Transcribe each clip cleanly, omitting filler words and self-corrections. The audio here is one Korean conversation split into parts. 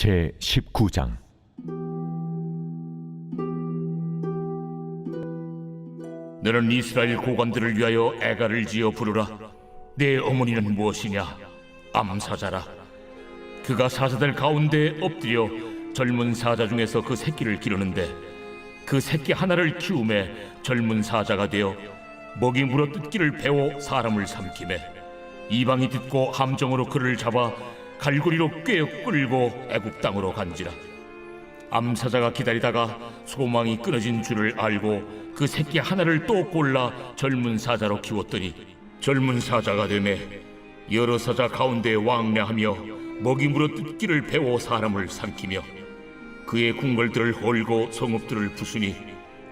제19장. 너는 이스라엘 고관들을 위하여 애가를 지어 부르라. 내 어머니는 무엇이냐? 암사자라. 그가 사자들 가운데 엎드려 젊은 사자 중에서 그 새끼를 기르는데 그 새끼 하나를 키우매 젊은 사자가 되어 먹이 물어뜯기를 배워 사람을 삼키매 이방이 듣고 함정으로 그를 잡아 갈고리로 꿰어 끌고 애굽 땅으로 간지라. 암사자가 기다리다가 소망이 끊어진 줄을 알고 그 새끼 하나를 또 골라 젊은 사자로 키웠더니 젊은 사자가 되매 여러 사자 가운데 왕래하며 먹이 물어뜯기를 배워 사람을 삼키며 그의 궁궐들을 헐고 성읍들을 부수니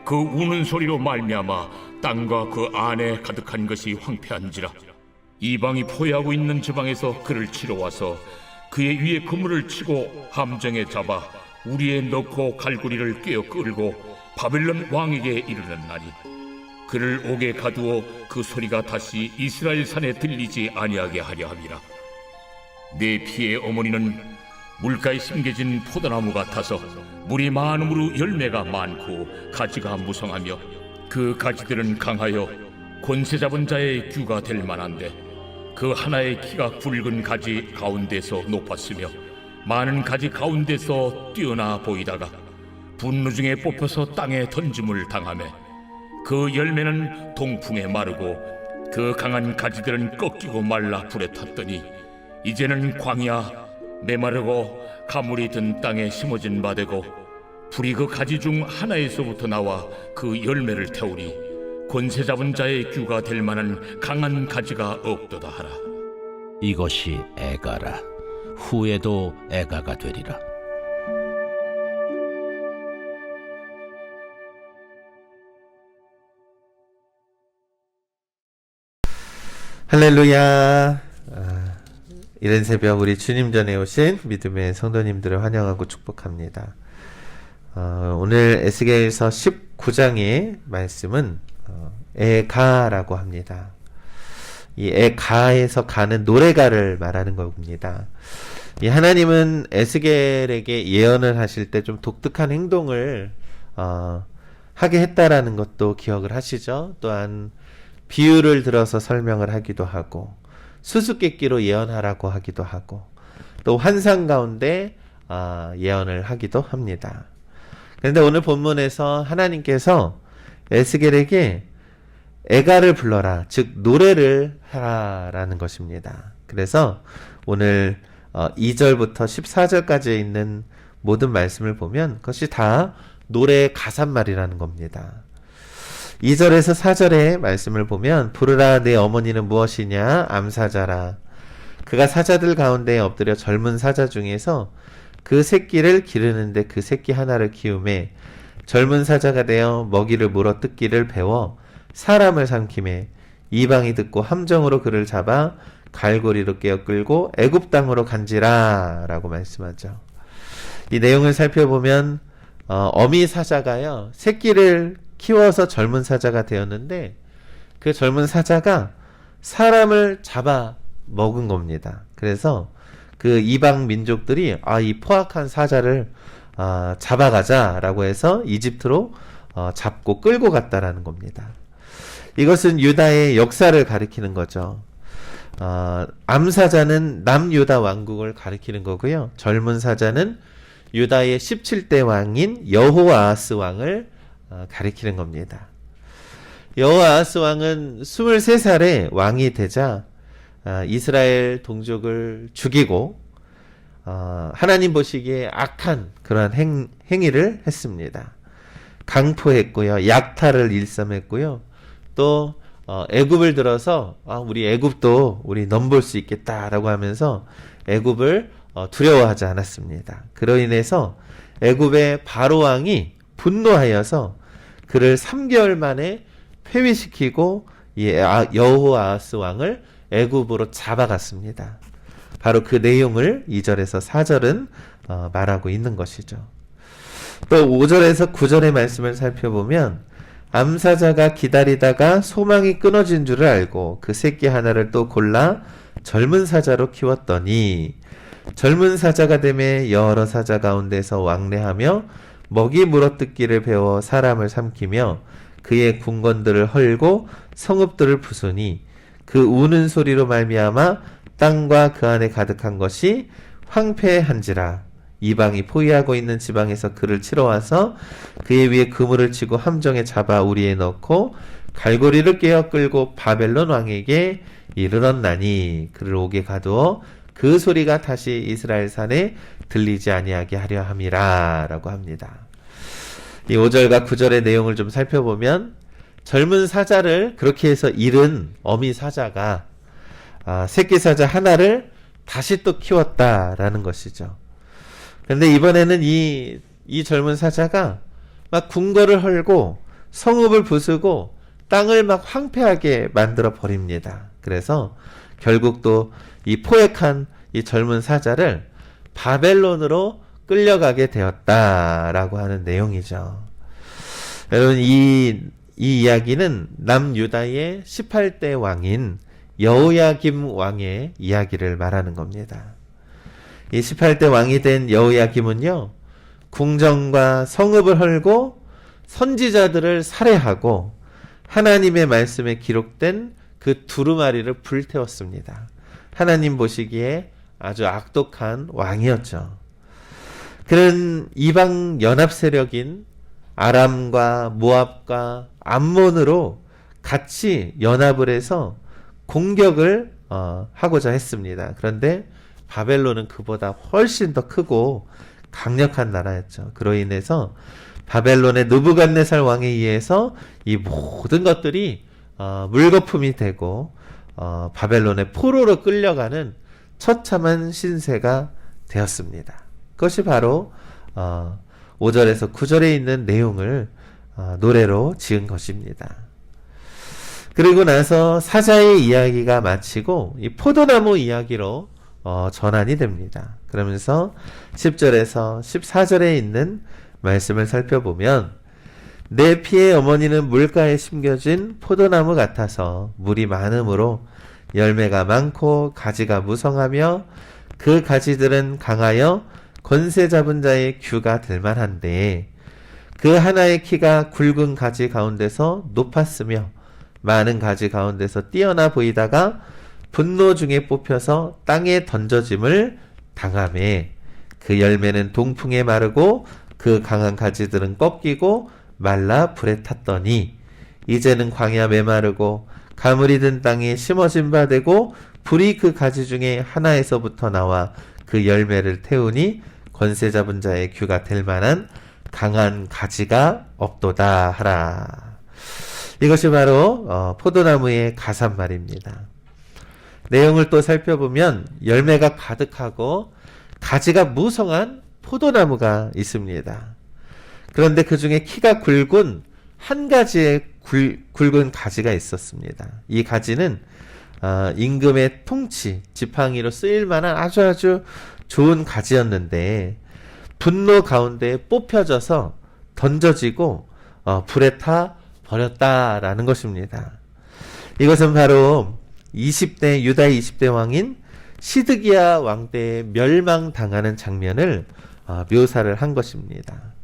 그 우는 소리로 말미암아 땅과 그 안에 가득한 것이 황폐한지라. 이방이 포위하고 있는 지방에서 그를 치러 와서 그의 위에 그물을 치고 함정에 잡아 우리에 넣고 갈고리를 꿰어 끌고 바벨론 왕에게 이르렀나니 그를 옥에 가두어 그 소리가 다시 이스라엘 산에 들리지 아니하게 하려 함이라. 내 피의 어머니는 물가에 심겨진 포도나무 같아서 물이 많음으로 열매가 많고 가지가 무성하며 그 가지들은 강하여 권세 잡은 자의 규가 될 만한데 그 하나의 키가 굵은 가지 가운데서 높았으며 많은 가지 가운데서 뛰어나 보이다가 분노 중에 뽑혀서 땅에 던짐을 당하며 그 열매는 동풍에 마르고 그 강한 가지들은 꺾이고 말라 불에 탔더니 이제는 광야 메마르고 가물이 든 땅에 심어진 바 되고 불이 그 가지 중 하나에서부터 나와 그 열매를 태우니 권세 잡은 자의 규가 될 만한 강한 가지가 없도다 하라. 이것이 애가라. 후에도 애가가 되리라. 할렐루야. 이른 새벽 우리 주님 전에 오신 믿음의 성도님들을 환영하고 축복합니다. 오늘 에스겔서 19장의 말씀은 애가라고 합니다. 이 애가에서 가는 노래가를 말하는 겁니다. 이 하나님은 에스겔에게 예언을 하실 때 좀 독특한 행동을 하게 했다라는 것도 기억을 하시죠. 또한 비유를 들어서 설명을 하기도 하고 수수께끼로 예언하라고 하기도 하고 또 환상 가운데 예언을 하기도 합니다. 그런데 오늘 본문에서 하나님께서 에스겔에게 애가를 불러라, 즉 노래를 하라라는 것입니다. 그래서 오늘 2절부터 14절까지 있는 모든 말씀을 보면 그것이 다 노래의 가사말이라는 겁니다. 2절에서 4절의 말씀을 보면 부르라 내 어머니는 무엇이냐 암사자라. 그가 사자들 가운데 엎드려 젊은 사자 중에서 그 새끼를 기르는데 그 새끼 하나를 키우매 젊은 사자가 되어 먹이를 물어 뜯기를 배워 사람을 삼키매 이방이 듣고 함정으로 그를 잡아 갈고리로 꿰어 끌고 애굽 땅으로 간지라 라고 말씀하죠. 이 내용을 살펴보면 어미 사자가요 새끼를 키워서 젊은 사자가 되었는데 그 젊은 사자가 사람을 잡아 먹은 겁니다. 그래서 그 이방 민족들이 이 포악한 사자를 잡아가자라고 해서 이집트로 잡고 끌고 갔다라는 겁니다. 이것은 유다의 역사를 가리키는 거죠. 암사자는 남유다 왕국을 가리키는 거고요. 젊은 사자는 유다의 17대 왕인 여호아하스 왕을 가리키는 겁니다. 여호아하스 왕은 23살에 왕이 되자 이스라엘 동족을 죽이고 하나님 보시기에 악한 그러한 행위를 했습니다. 강포했고요. 약탈을 일삼했고요. 또 애굽을 들어서 우리 애굽도 우리 넘볼 수 있겠다라고 하면서 애굽을 두려워하지 않았습니다. 그로 인해서 애굽의 바로 왕이 분노하여서 그를 3개월 만에 폐위시키고 여호아하스 왕을 애굽으로 잡아갔습니다. 바로 그 내용을 2절에서 4절은 말하고 있는 것이죠. 또 5절에서 9절의 말씀을 살펴보면 암사자가 기다리다가 소망이 끊어진 줄을 알고 그 새끼 하나를 또 골라 젊은 사자로 키웠더니 젊은 사자가 되매 여러 사자 가운데서 왕래하며 먹이 물어뜯기를 배워 사람을 삼키며 그의 궁궐들을 헐고 성읍들을 부수니 그 우는 소리로 말미암아 땅과 그 안에 가득한 것이 황폐한지라. 이방이 포위하고 있는 지방에서 그를 치러 와서 그의 위에 그물을 치고 함정에 잡아 우리에 넣고 갈고리를 깨어 끌고 바벨론 왕에게 이르렀나니 그를 옥에 가두어 그 소리가 다시 이스라엘 산에 들리지 아니하게 하려 함이라 라고 합니다. 이 5절과 9절의 내용을 좀 살펴보면 젊은 사자를 그렇게 해서 잃은 어미 사자가 새끼 사자 하나를 다시 또 키웠다라는 것이죠. 근데 이번에는 이 젊은 사자가 막 궁궐을 헐고 성읍을 부수고 땅을 막 황폐하게 만들어 버립니다. 그래서 결국 또 이 포획한 이 젊은 사자를 바벨론으로 끌려가게 되었다라고 하는 내용이죠. 여러분 이 이야기는 남유다의 18대 왕인 여호야김 왕의 이야기를 말하는 겁니다. 이 18대 왕이 된 여호야김은요, 궁정과 성읍을 헐고 선지자들을 살해하고 하나님의 말씀에 기록된 그 두루마리를 불태웠습니다. 하나님 보시기에 아주 악독한 왕이었죠. 그런 이방 연합 세력인 아람과 모압과 암몬으로 같이 연합을 해서 공격을 하고자 했습니다. 그런데 바벨론은 그보다 훨씬 더 크고 강력한 나라였죠. 그로 인해서 바벨론의 느부갓네살 왕에 의해서 이 모든 것들이 물거품이 되고 바벨론의 포로로 끌려가는 처참한 신세가 되었습니다. 그것이 바로 5절에서 9절에 있는 내용을 노래로 지은 것입니다. 그리고 나서 사자의 이야기가 마치고 이 포도나무 이야기로 전환이 됩니다. 그러면서 10절에서 14절에 있는 말씀을 살펴보면 내 피의 어머니는 물가에 심겨진 포도나무 같아서 물이 많으므로 열매가 많고 가지가 무성하며 그 가지들은 강하여 권세 잡은 자의 규가 될 만한데 그 하나의 키가 굵은 가지 가운데서 높았으며 많은 가지 가운데서 뛰어나 보이다가 분노 중에 뽑혀서 땅에 던져짐을 당하매 그 열매는 동풍에 마르고 그 강한 가지들은 꺾이고 말라 불에 탔더니 이제는 광야 메마르고 가물이 든 땅에 심어진 바 되고 불이 그 가지 중에 하나에서부터 나와 그 열매를 태우니 권세 잡은 자의 규가 될 만한 강한 가지가 없도다 하라. 이것이 바로 포도나무의 가사말입니다. 내용을 또 살펴보면 열매가 가득하고 가지가 무성한 포도나무가 있습니다. 그런데 그 중에 키가 굵은 한 가지의 굵은 가지가 있었습니다. 이 가지는 임금의 통치, 지팡이로 쓰일 만한 아주 좋은 가지였는데 분노 가운데 뽑혀져서 던져지고 불에 타 버렸다라는 것입니다. 이것은 바로 20대 유다의 20대 왕인 시드기야 왕 때에 멸망당하는 장면을 묘사를 한 것입니다.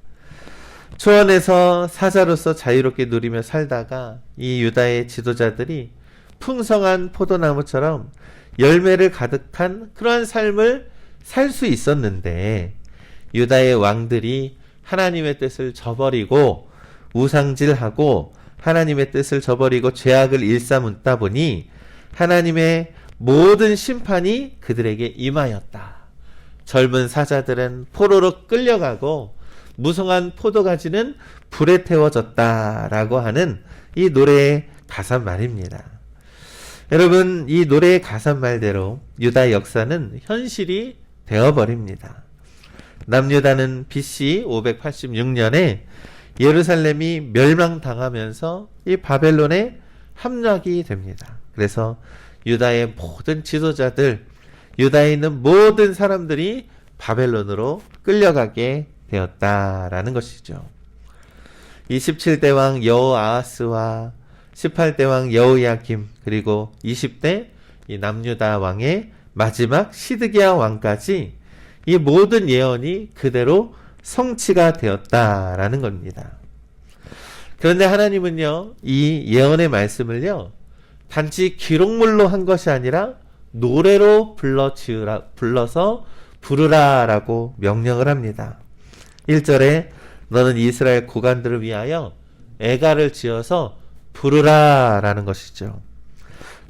초원에서 사자로서 자유롭게 누리며 살다가 이 유다의 지도자들이 풍성한 포도나무처럼 열매를 가득한 그러한 삶을 살 수 있었는데 유다의 왕들이 하나님의 뜻을 저버리고 우상질하고 하나님의 뜻을 저버리고 죄악을 일삼다 보니 하나님의 모든 심판이 그들에게 임하였다. 젊은 사자들은 포로로 끌려가고 무성한 포도가지는 불에 태워졌다라고 하는 이 노래의 가사말입니다. 여러분, 이 노래의 가사말대로 유다 역사는 현실이 되어버립니다. 남유다는 BC 586년에 예루살렘이 멸망당하면서 이 바벨론에 함락이 됩니다. 그래서 유다의 모든 지도자들, 유다에 있는 모든 사람들이 바벨론으로 끌려가게 되었다라는 것이죠. 27대 왕 여호아하스와 18대 왕 여호야김 그리고 20대 이 남유다 왕의 마지막 시드기야 왕까지 이 모든 예언이 그대로 성취가 되었다라는 겁니다. 그런데 하나님은요, 이 예언의 말씀을요, 단지 기록물로 한 것이 아니라 노래로 불러서 부르라라고 명령을 합니다. 1절에 너는 이스라엘 고관들을 위하여 애가를 지어서 부르라라는 것이죠.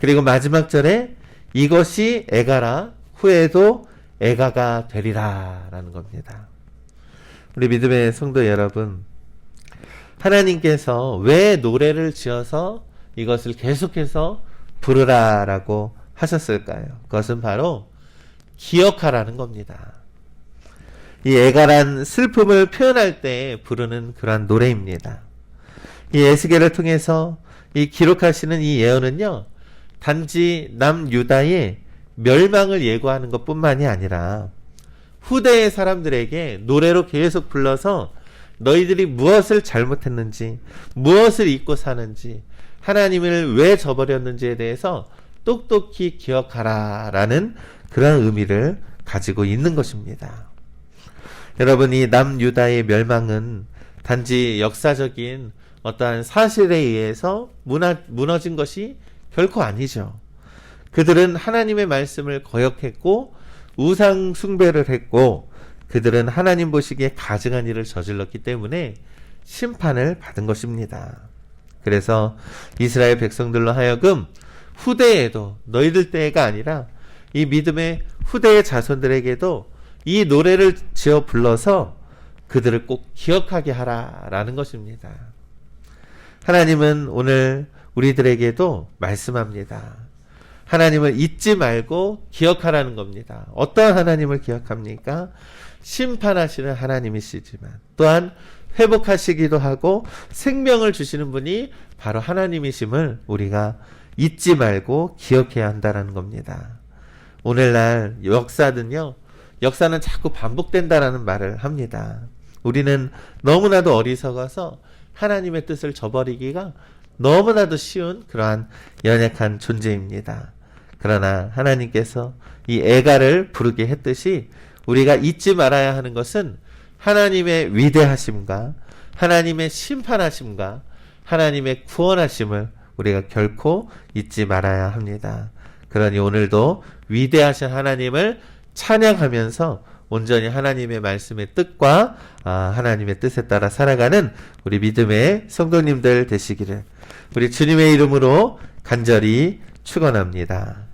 그리고 마지막 절에 이것이 애가라 후에도 애가가 되리라라는 겁니다. 우리 믿음의 성도 여러분, 하나님께서 왜 노래를 지어서 이것을 계속해서 부르라라고 하셨을까요? 그것은 바로 기억하라는 겁니다. 이 애가란 슬픔을 표현할 때 부르는 그러한 노래입니다. 이 에스겔을 통해서 이 기록하시는 이 예언은요, 단지 남유다의 멸망을 예고하는 것뿐만이 아니라 후대의 사람들에게 노래로 계속 불러서 너희들이 무엇을 잘못했는지, 무엇을 잊고 사는지, 하나님을 왜 저버렸는지에 대해서 똑똑히 기억하라 라는 그런 의미를 가지고 있는 것입니다. 여러분, 이 남유다의 멸망은 단지 역사적인 어떠한 사실에 의해서 무너진 것이 결코 아니죠. 그들은 하나님의 말씀을 거역했고 우상 숭배를 했고 그들은 하나님 보시기에 가증한 일을 저질렀기 때문에 심판을 받은 것입니다. 그래서 이스라엘 백성들로 하여금 후대에도, 너희들 때가 아니라 이 믿음의 후대의 자손들에게도 이 노래를 지어 불러서 그들을 꼭 기억하게 하라라는 것입니다. 하나님은 오늘 우리들에게도 말씀합니다. 하나님을 잊지 말고 기억하라는 겁니다. 어떠한 하나님을 기억합니까? 심판하시는 하나님이시지만 또한 회복하시기도 하고 생명을 주시는 분이 바로 하나님이심을 우리가 잊지 말고 기억해야 한다는 겁니다. 오늘날 역사는 자꾸 반복된다라는 말을 합니다. 우리는 너무나도 어리석어서 하나님의 뜻을 저버리기가 너무나도 쉬운 그러한 연약한 존재입니다. 그러나 하나님께서 이 애가를 부르게 했듯이 우리가 잊지 말아야 하는 것은 하나님의 위대하심과 하나님의 심판하심과 하나님의 구원하심을 우리가 결코 잊지 말아야 합니다. 그러니 오늘도 위대하신 하나님을 찬양하면서 온전히 하나님의 말씀의 뜻과 하나님의 뜻에 따라 살아가는 우리 믿음의 성도님들 되시기를 우리 주님의 이름으로 간절히 축원합니다.